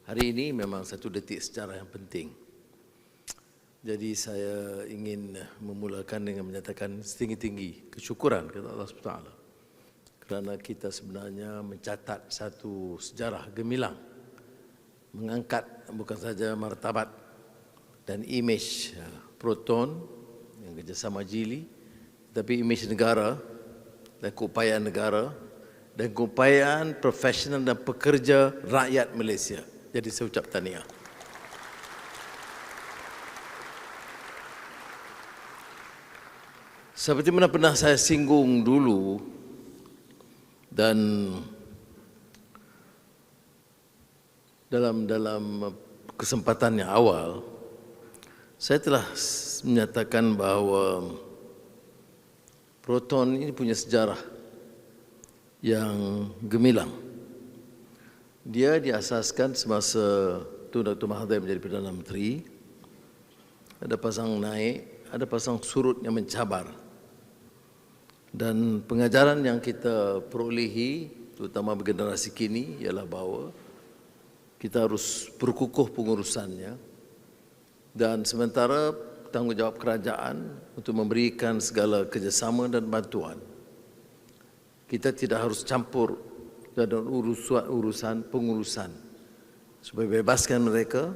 Hari ini memang satu detik sejarah yang penting. Jadi saya ingin memulakan dengan menyatakan setinggi-tinggi kesyukuran kepada Allah SWT kerana kita sebenarnya mencatat satu sejarah gemilang, mengangkat bukan saja martabat dan imej Proton yang kerjasama Jili, tapi imej negara dan keupayaan negara dan keupayaan profesional dan pekerja rakyat Malaysia. Jadi saya ucap tahniah. Seperti mana pernah saya singgung dulu dan dalam kesempatan yang awal, saya telah menyatakan bahawa Proton ini punya sejarah yang gemilang. Dia diasaskan semasa Tun Dr. Mahathir menjadi Perdana Menteri. Ada pasang naik, ada pasang surut yang mencabar. Dan pengajaran yang kita perolehi, terutama bagi generasi kini, ialah bahawa kita harus berkukuh pengurusannya. Dan sementara tanggungjawab kerajaan untuk memberikan segala kerjasama dan bantuan, kita tidak harus campur dalam urusan pengurusan, supaya bebaskan mereka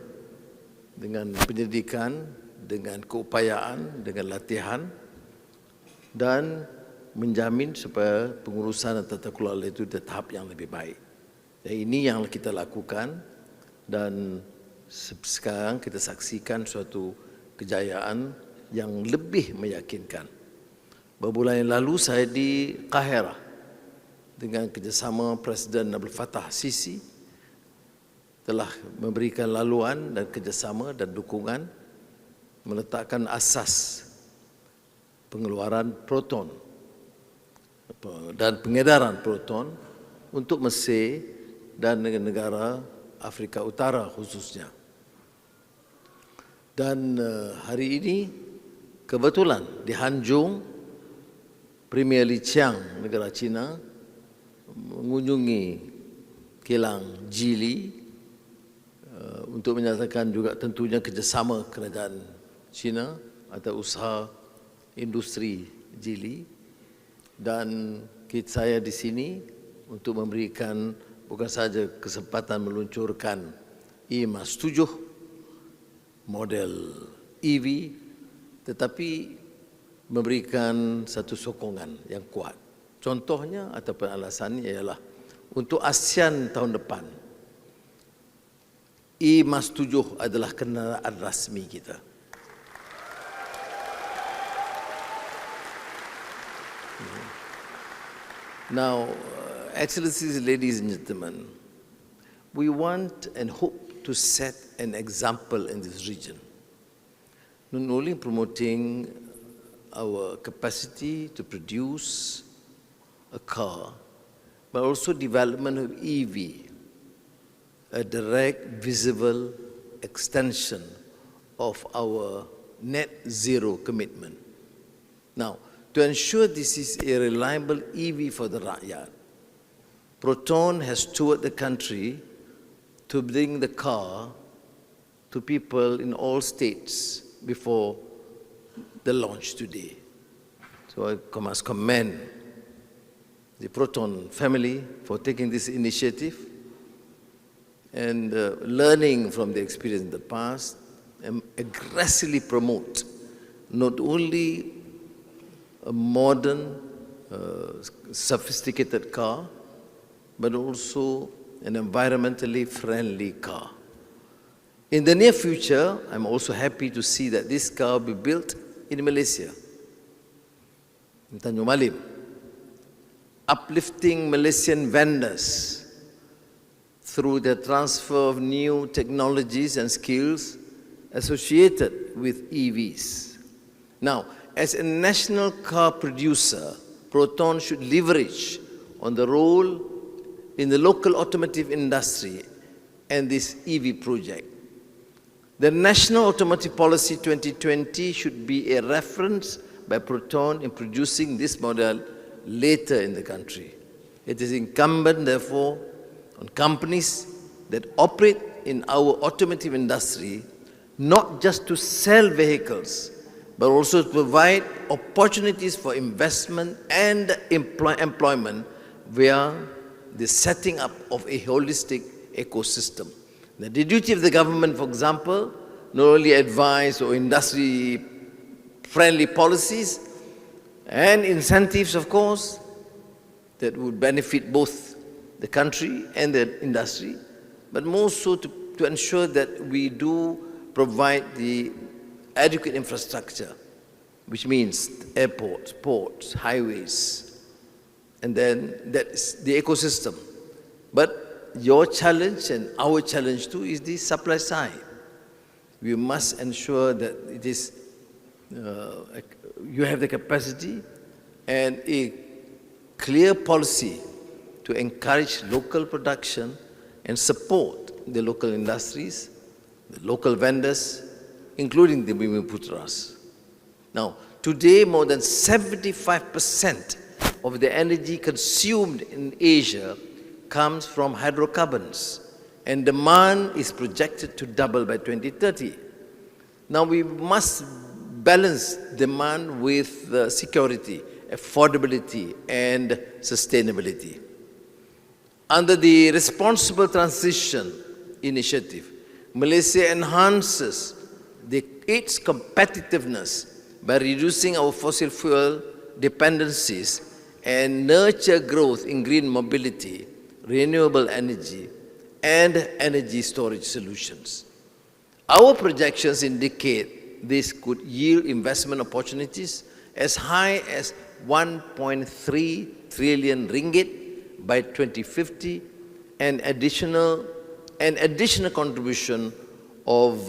dengan pendidikan, dengan keupayaan, dengan latihan, dan menjamin supaya pengurusan dan tata kelola itu di tahap yang lebih baik. Dan ini yang kita lakukan, dan sekarang kita saksikan suatu kejayaan yang lebih meyakinkan. Beberapa bulan yang lalu saya di Kahirah dengan kerjasama Presiden Abdul Fattah Sisi telah memberikan laluan dan kerjasama dan dukungan meletakkan asas pengeluaran Proton dan pengedaran Proton untuk Mesir dan negara Afrika Utara khususnya. Dan hari ini kebetulan di Hanjung, Premier Li Qiang negara China mengunjungi kilang Jili untuk menyatakan juga tentunya kerjasama kerajaan China atau usaha industri Jili. Dan saya di sini untuk memberikan bukan saja kesempatan meluncurkan Emas 7 model EV, tetapi memberikan satu sokongan yang kuat. Contohnya ataupun alasannya ialah untuk ASEAN tahun depan, Emas 7 adalah kenderaan rasmi kita. Now, Excellencies, ladies and gentlemen, we want and hope to set an example in this region, not only promoting our capacity to produce a car, but also development of EV, a direct, visible extension of our net zero commitment. Now, to ensure this is a reliable EV for the rakyat, Proton has toured the country to bring the car to people in all states before the launch today. So I must commend the Proton family for taking this initiative and learning from the experience in the past and aggressively promote not only a modern, sophisticated car, but also an environmentally friendly car. In the near future, I'm also happy to see that this car will be built in Malaysia, in Tanjung Malim, uplifting Malaysian vendors through the transfer of new technologies and skills associated with EVs. Now, as a national car producer, Proton should leverage on the role in the local automotive industry and this EV project. The National Automotive Policy 2020 should be a reference by Proton in producing this model later in the country. It is incumbent, therefore, on companies that operate in our automotive industry, not just to sell vehicles, but also to provide opportunities for investment and employment via the setting up of a holistic ecosystem. The duty of the government, for example, not only advise or industry-friendly policies and incentives, of course, that would benefit both the country and the industry, but more so to ensure that we do provide the adequate infrastructure, which means airports, ports, highways, and then that's the ecosystem. But your challenge and our challenge too is the supply side. We must ensure that it is, you have the capacity and a clear policy to encourage local production and support the local industries, the local vendors, including the Bumiputras. Now, today more than 75% of the energy consumed in Asia comes from hydrocarbons, and demand is projected to double by 2030. Now, we must balance demand with security, affordability, and sustainability. Under the Responsible Transition Initiative, Malaysia enhances its competitiveness by reducing our fossil fuel dependencies and nurture growth in green mobility, renewable energy, and energy storage solutions. Our projections indicate this could yield investment opportunities as high as 1.3 trillion ringgit by 2050, and additional contribution of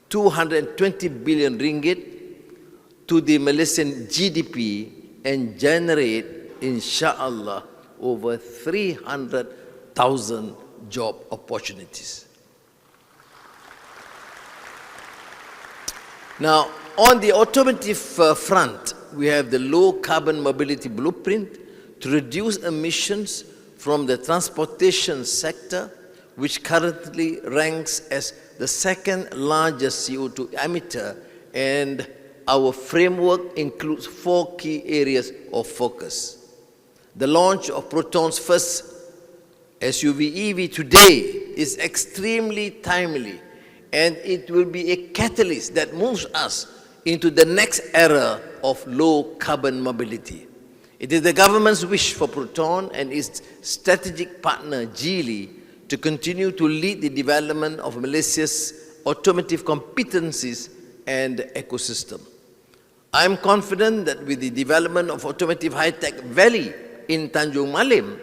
220 billion ringgit to the Malaysian GDP and generate, inshallah, over 300,000 job opportunities. Now, on the automotive front, we have the low carbon mobility blueprint to reduce emissions from the transportation sector, which currently ranks as the second largest CO2 emitter, and our framework includes 4 key areas of focus. The launch of Proton's first SUV EV today is extremely timely, and it will be a catalyst that moves us into the next era of low carbon mobility. It is the government's wish for Proton and its strategic partner, Geely, to continue to lead the development of Malaysia's automotive competencies and ecosystem. I am confident that with the development of Automotive High-Tech Valley in Tanjung Malim,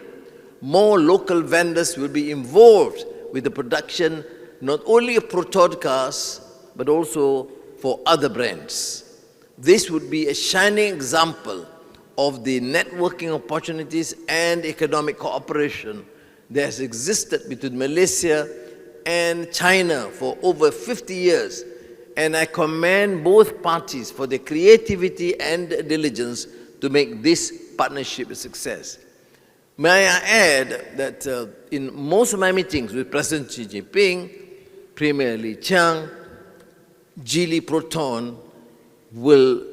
more local vendors will be involved with the production not only of Proton cars, but also for other brands. This would be a shining example of the networking opportunities and economic cooperation that has existed between Malaysia and China for over 50 years, and I commend both parties for their creativity and diligence to make this partnership a success. May I add that in most of my meetings with President Xi Jinping, Premier Li Qiang, Geely Proton will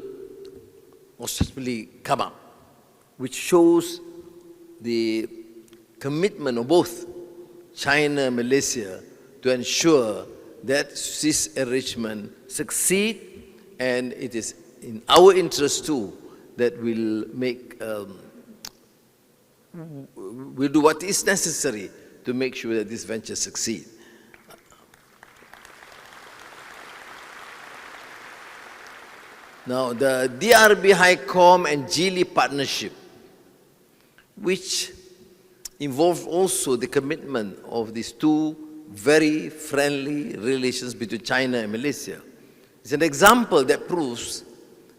possibly come up, which shows the commitment of both China and Malaysia to ensure that this arrangement succeed, and it is in our interest too that we'll do what is necessary to make sure that this venture succeed. Now, the DRB HiCom and Geely partnership, which involves also the commitment of these two very friendly relations between China and Malaysia, is an example that proves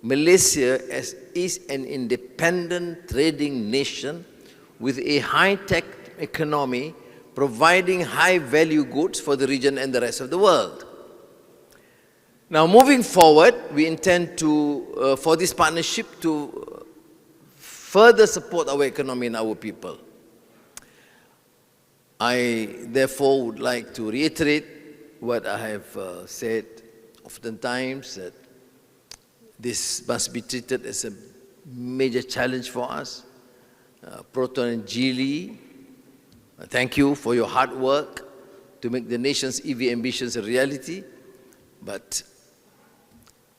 Malaysia is an independent trading nation with a high-tech economy providing high-value goods for the region and the rest of the world. Now, moving forward, we intend to, for this partnership to further support our economy and our people. I therefore would like to reiterate what I have said oftentimes, that this must be treated as a major challenge for us. Proton and Geely, thank you for your hard work to make the nation's EV ambitions a reality, but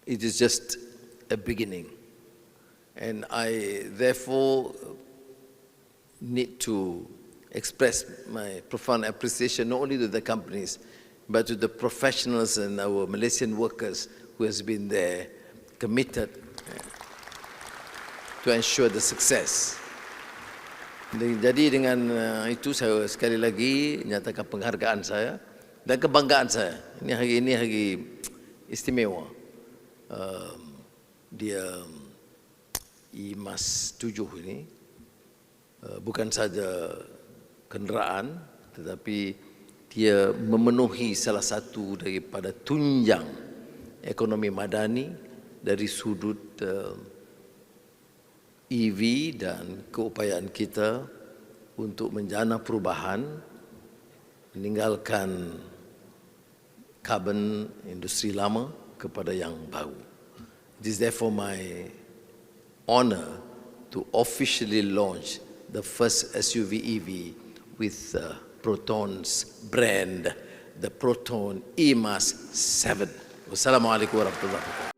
it is just a beginning. And I therefore need to express my profound appreciation not only to the companies, but to the professionals and our Malaysian workers who has been there, committed to ensure the success. Jadi dengan itu saya sekali lagi nyatakan penghargaan saya dan kebanggaan saya. Hari ini hari istimewa. Dia Emas 7 ini bukan saja kenderaan, tetapi dia memenuhi salah satu daripada tunjang ekonomi madani dari sudut EV dan keupayaan kita untuk menjana perubahan, meninggalkan carbon industri lama kepada yang baru. It is therefore my honor to officially launch the first SUV EV with Proton's brand, the Proton Emas 7. Wassalamualaikum warahmatullahi wabarakatuh.